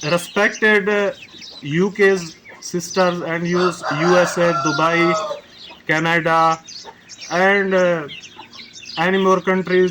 respected UK's sisters and USA, Dubai, Canada and any more countries,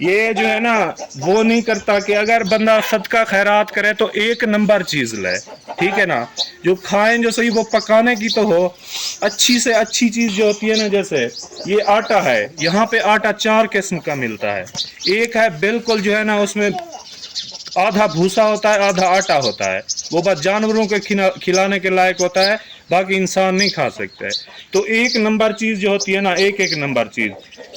یہ جو ہے نا وہ نہیں کرتا کہ اگر بندہ صدقہ خیرات کرے تو ایک نمبر چیز لے، ٹھیک ہے نا، جو کھائیں جو صحیح وہ پکانے کی تو ہو، اچھی سے اچھی چیز جو ہوتی ہے نا، جیسے یہ آٹا ہے، یہاں پہ آٹا 4 قسم کا ملتا ہے، ایک ہے بالکل جو ہے نا اس میں آدھا بھوسا ہوتا ہے آدھا آٹا ہوتا ہے، وہ بس جانوروں کے کھلانے کے لائق ہوتا ہے، باقی انسان نہیں کھا سکتے۔ تو ایک نمبر چیز جو ہوتی ہے نا، ایک نمبر چیز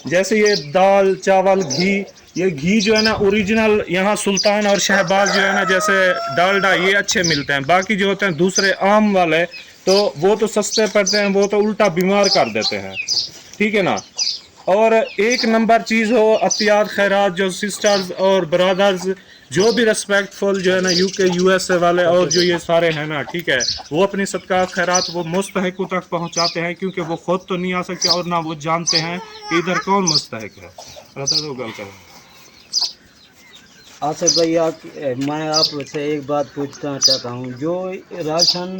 جیسے یہ دال چاول گھی، یہ گھی جو ہے نا اوریجنل یہاں سلطان اور شہباز جو ہے نا جیسے ڈالڈا یہ اچھے ملتے ہیں، باقی جو ہوتے ہیں دوسرے عام والے تو وہ تو سستے پڑتے ہیں، وہ تو الٹا بیمار کر دیتے ہیں، ٹھیک ہے نا۔ اور ایک نمبر چیز ہو عطیات خیرات، جو سسٹرز اور برادرز جو بھی ریسپیکٹ فل جو ہے نا یو کے یو ایس اے والے اور جو یہ سارے ہیں نا، ٹھیک ہے، وہ اپنی صدقات خیرات وہ مستحقوں تک پہنچاتے ہیں، کیونکہ وہ خود تو نہیں آ سکتے اور نہ وہ جانتے ہیں کہ ادھر کون مستحق ہے۔ تو گل کریں آصف بھائی، میں آپ سے ایک بات پوچھنا چاہتا ہوں، جو راشن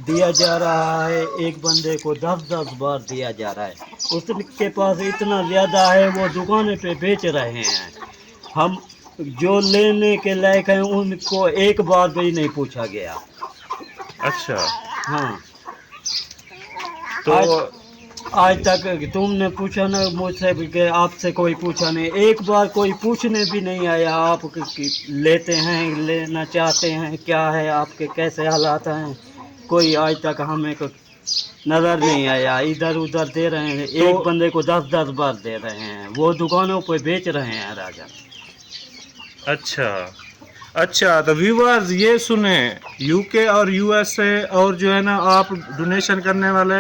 دیا جا رہا ہے ایک بندے کو 10 بار دیا جا رہا ہے، اس کے پاس اتنا زیادہ ہے وہ دکانیں پہ بیچ رہے ہیں، ہم جو لینے کے لائق ہیں ان کو ایک بار بھی نہیں پوچھا گیا۔ اچھا ہاں، تو آج تک تم نے پوچھا نا مجھ سے کہ آپ سے کوئی پوچھا نہیں، ایک بار کوئی پوچھنے بھی نہیں آیا آپ لیتے ہیں لینا چاہتے ہیں کیا ہے آپ کے کیسے حالات ہیں، کوئی آج تک ہمیں نظر نہیں آیا، ادھر ادھر دے رہے ہیں، تو ایک بندے کو 10 بار دے رہے ہیں، وہ دکانوں پہ بیچ رہے ہیں راجا۔ اچھا اچھا، تو ویورز یہ سنیں، یو کے اور یو ایس اے اور جو ہے نا آپ ڈونیشن کرنے والے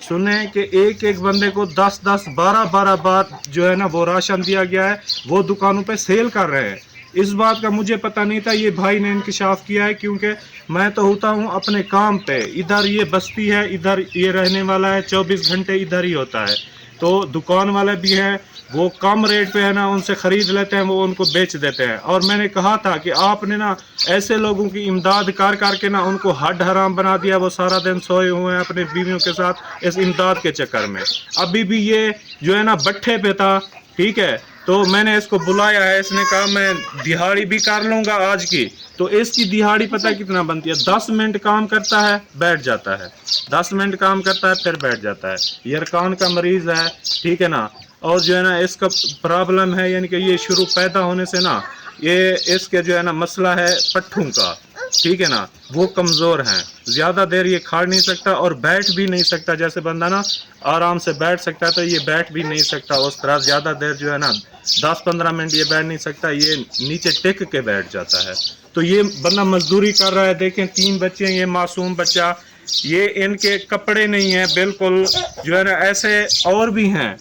سنیں کہ ایک ایک بندے کو 10 12 بار جو ہے نا وہ راشن دیا گیا ہے، وہ دکانوں پہ سیل کر رہے ہیں۔ اس بات کا مجھے پتہ نہیں تھا، یہ بھائی نے انکشاف کیا ہے، کیونکہ میں تو ہوتا ہوں اپنے کام پہ، ادھر یہ بستی ہے، ادھر یہ رہنے والا ہے، 24 گھنٹے ادھر ہی ہوتا ہے، تو دکان والے بھی ہیں وہ کم ریٹ پہ ہے نا ان سے خرید لیتے ہیں، وہ ان کو بیچ دیتے ہیں۔ اور میں نے کہا تھا کہ آپ نے نا ایسے لوگوں کی امداد کر کے نا ان کو ہڈ حرام بنا دیا، وہ سارا دن سوئے ہوئے ہیں اپنے بیویوں کے ساتھ اس امداد کے چکر میں۔ ابھی بھی یہ جو ہے نا بٹھے پہ تھا، ٹھیک ہے، تو میں نے اس کو بلایا ہے، اس نے کہا میں دہاڑی بھی کر لوں گا آج کی، تو اس کی دہاڑی پتہ کتنا بنتی ہے، 10 منٹ کام کرتا ہے بیٹھ جاتا ہے، 10 منٹ کام کرتا ہے پھر بیٹھ جاتا ہے، یرکان کا مریض ہے، ٹھیک ہے نا، اور جو ہے نا اس کا پرابلم ہے، یعنی کہ یہ شروع پیدا ہونے سے نا یہ اس کے جو ہے نا مسئلہ ہے پٹھوں کا، ٹھیک ہے نا، وہ کمزور ہیں، زیادہ دیر یہ کھا نہیں سکتا اور بیٹھ بھی نہیں سکتا، جیسے بندہ نا آرام سے بیٹھ سکتا ہے تو یہ بیٹھ بھی نہیں سکتا اس طرح، زیادہ دیر جو ہے نا 10 15 منٹ یہ بیٹھ نہیں سکتا، یہ نیچے ٹک کے بیٹھ جاتا ہے۔ تو یہ بندہ مزدوری کر رہا ہے، دیکھیں 3 بچے ہیں، یہ معصوم بچہ، یہ ان کے کپڑے نہیں ہیں بالکل، جو ہے نا ایسے اور بھی ہیں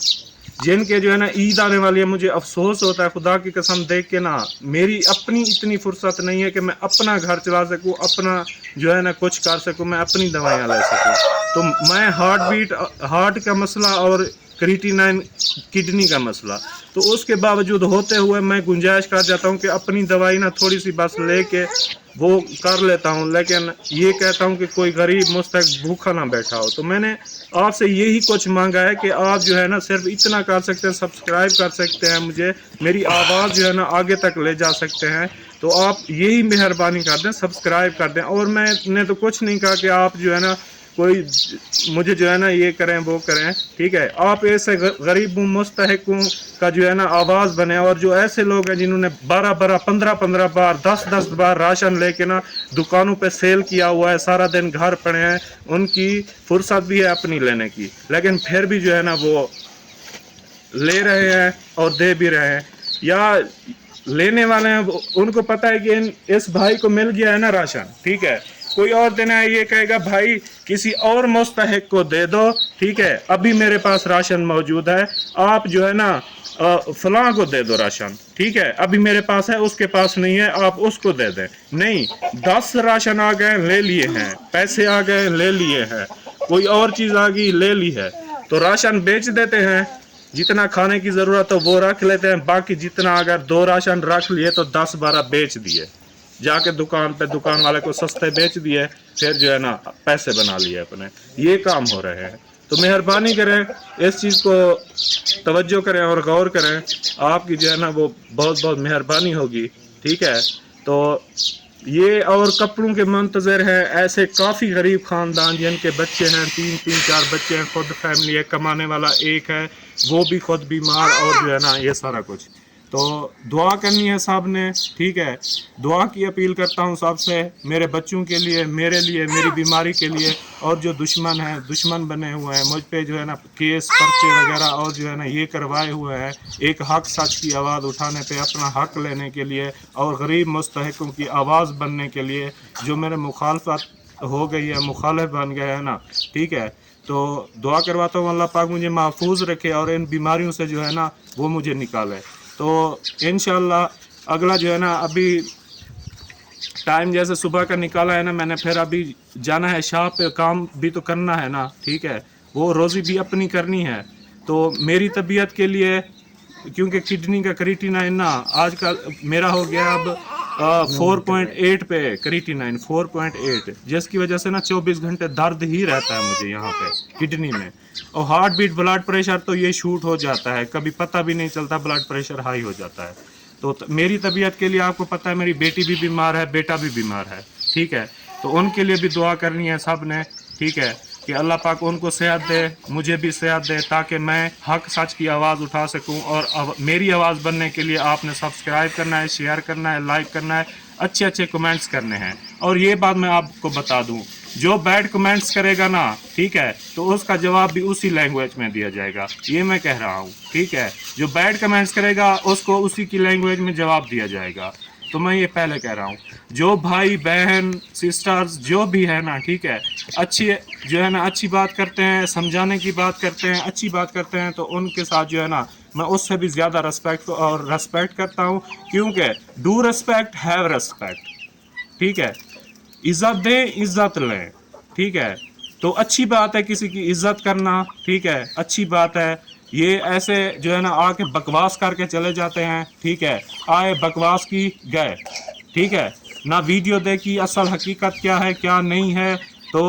جن کے جو ہے نا عید آنے والی ہے، مجھے افسوس ہوتا ہے خدا کی قسم دیکھ کے نا، میری اپنی اتنی فرصت نہیں ہے کہ میں اپنا گھر چلا سکوں، اپنا جو ہے نا کچھ کر سکوں، میں اپنی دوائیاں لے سکوں، تو میں ہارٹ کا مسئلہ اور کریٹینائن کڈنی کا مسئلہ، تو اس کے باوجود ہوتے ہوئے میں گنجائش کر جاتا ہوں کہ اپنی دوائی نا تھوڑی سی بس لے کے وہ کر لیتا ہوں، لیکن یہ کہتا ہوں کہ کوئی غریب مستحق بھوکا نہ بیٹھا ہو۔ تو میں نے آپ سے یہی کچھ مانگا ہے کہ آپ جو ہے نا صرف اتنا کر سکتے ہیں، سبسکرائب کر سکتے ہیں مجھے، میری آواز جو ہے نا آگے تک لے جا سکتے ہیں، تو آپ یہی مہربانی کر دیں، سبسکرائب کر دیں۔ اور میں نے تو کچھ نہیں کہا کہ آپ جو ہے نا کوئی مجھے جو ہے نا یہ کریں وہ کریں، ٹھیک ہے، آپ ایسے غریبوں مستحقوں کا جو ہے نا آواز بنے، اور جو ایسے لوگ ہیں جنہوں نے 15 بار 10 بار راشن لے کے نا دکانوں پہ سیل کیا ہوا ہے، سارا دن گھر پڑے ہیں، ان کی فرصت بھی ہے اپنی لینے کی، لیکن پھر بھی جو ہے نا وہ لے رہے ہیں اور دے بھی رہے ہیں، یا لینے والے ہیں ان کو پتہ ہے کہ اس بھائی کو مل گیا ہے نا راشن، ٹھیک ہے، کوئی اور دن ہے یہ کہے گا بھائی کسی اور مستحق کو دے دو، ٹھیک ہے، ابھی میرے پاس راشن موجود ہے، آپ جو ہے نا فلاں کو دے دو راشن، ٹھیک ہے، ابھی میرے پاس ہے اس کے پاس نہیں ہے، آپ اس کو دے دیں، نہیں، 10 راشن آ گئے لے لیے ہیں، پیسے آ گئے لے لیے ہیں، کوئی اور چیز آ گئی لے لی ہے، تو راشن بیچ دیتے ہیں، جتنا کھانے کی ضرورت ہے وہ رکھ لیتے ہیں، باقی جتنا اگر 2 راشن رکھ لیے تو 10 12 بیچ دیے، جا کے دکان پہ دکان والے کو سستے بیچ دیے، پھر جو ہے نا پیسے بنا لیے اپنے، یہ کام ہو رہے ہیں۔ تو مہربانی کریں اس چیز کو توجہ کریں اور غور کریں، آپ کی جو ہے نا وہ بہت بہت مہربانی ہوگی، ٹھیک ہے. تو یہ اور کپڑوں کے منتظر ہے ایسے کافی غریب خاندان جن کے بچے ہیں، 3 4 بچے ہیں، خود فیملی ہے، کمانے والا ایک ہے، وہ بھی خود بیمار، اور جو ہے نا یہ سارا کچھ. تو دعا کرنی ہے سب نے، ٹھیک ہے. دعا کی اپیل کرتا ہوں سب سے، میرے بچوں کے لیے، میرے لیے، میری بیماری کے لیے. اور جو دشمن ہیں، دشمن بنے ہوئے ہیں مجھ پہ، جو ہے نا کیس پرچے وغیرہ اور جو ہے نا یہ کروائے ہوئے ہیں، ایک حق سچ کی آواز اٹھانے پہ، اپنا حق لینے کے لیے اور غریب مستحقوں کی آواز بننے کے لیے، جو میرے مخالفت ہو گئی ہے، مخالف بن گئے ہیں نا، ٹھیک ہے. تو دعا کرواتا ہوں اللہ پاک مجھے محفوظ رکھے اور ان بیماریوں سے جو ہے نا وہ مجھے نکالے. تو انشاءاللہ اگلا جو ہے نا ابھی ٹائم جیسے صبح کا نکالا ہے نا میں نے، پھر ابھی جانا ہے شاپ پہ، کام بھی تو کرنا ہے نا، ٹھیک ہے. وہ روزی بھی اپنی کرنی ہے. تو میری طبیعت کے لیے، کیونکہ کڈنی کا کریٹینائن نا آج کل میرا ہو گیا اب 4.8 پہ، کریٹینائن 4.8، جس کی وجہ سے نا 24 گھنٹے درد ہی رہتا ہے مجھے یہاں پہ کڈنی میں. اور ہارٹ بیٹ، بلڈ پریشر تو یہ شوٹ ہو جاتا ہے، کبھی پتہ بھی نہیں چلتا بلڈ پریشر ہائی ہو جاتا ہے. تو میری طبیعت کے لیے آپ کو پتہ ہے میری بیٹی بھی بیمار ہے، بیٹا بھی بیمار ہے، ٹھیک ہے. تو ان کے لیے بھی دعا کرنی ہے سب نے، ٹھیک ہے، کہ اللہ پاک ان کو صحت دے، مجھے بھی صحت دے، تاکہ میں حق سچ کی آواز اٹھا سکوں. اور میری آواز بننے کے لیے آپ نے سبسکرائب کرنا ہے، شیئر کرنا ہے، لائک کرنا ہے، اچھے اچھے کمنٹس کرنے ہیں. اور یہ بات میں آپ کو بتا دوں، جو بیڈ کمنٹس کرے گا نا، ٹھیک ہے، تو اس کا جواب بھی اسی لینگویج میں دیا جائے گا، یہ میں کہہ رہا ہوں، ٹھیک ہے. جو بیڈ کمنٹس کرے گا اس کو اسی کی لینگویج میں جواب دیا جائے گا. تو میں یہ پہلے کہہ رہا ہوں، جو بھائی بہن سسٹرز جو بھی ہے نا، ٹھیک ہے، اچھی جو ہے نا اچھی بات کرتے ہیں، سمجھانے کی بات کرتے ہیں، اچھی بات کرتے ہیں، تو ان کے ساتھ جو ہے نا میں اس سے بھی زیادہ ریسپیکٹ کرتا ہوں. کیونکہ ڈو ریسپیکٹ ہیو ریسپیکٹ، ٹھیک ہے. عزت دیں، عزت لیں، ٹھیک ہے. تو اچھی بات ہے کسی کی عزت کرنا، ٹھیک ہے، اچھی بات ہے. یہ ایسے جو ہے نا آ کے بکواس کر کے چلے جاتے ہیں، ٹھیک ہے، آئے بکواس کی گئے، ٹھیک ہے، نہ ویڈیو دیکھی اصل حقیقت کیا ہے کیا نہیں ہے. تو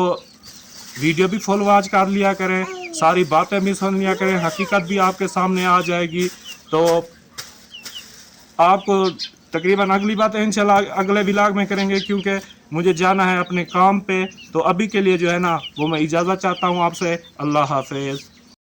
ویڈیو بھی فل واچ کر لیا کریں، ساری باتیں بھی سن لیا کریں، حقیقت بھی آپ کے سامنے آ جائے گی. تو آپ کو تقریباً اگلی باتیں انشاءاللہ اگلے ولاگ میں کریں گے، کیونکہ مجھے جانا ہے اپنے کام پہ. تو ابھی کے لیے جو ہے نا وہ میں اجازت چاہتا ہوں آپ سے. اللہ حافظ.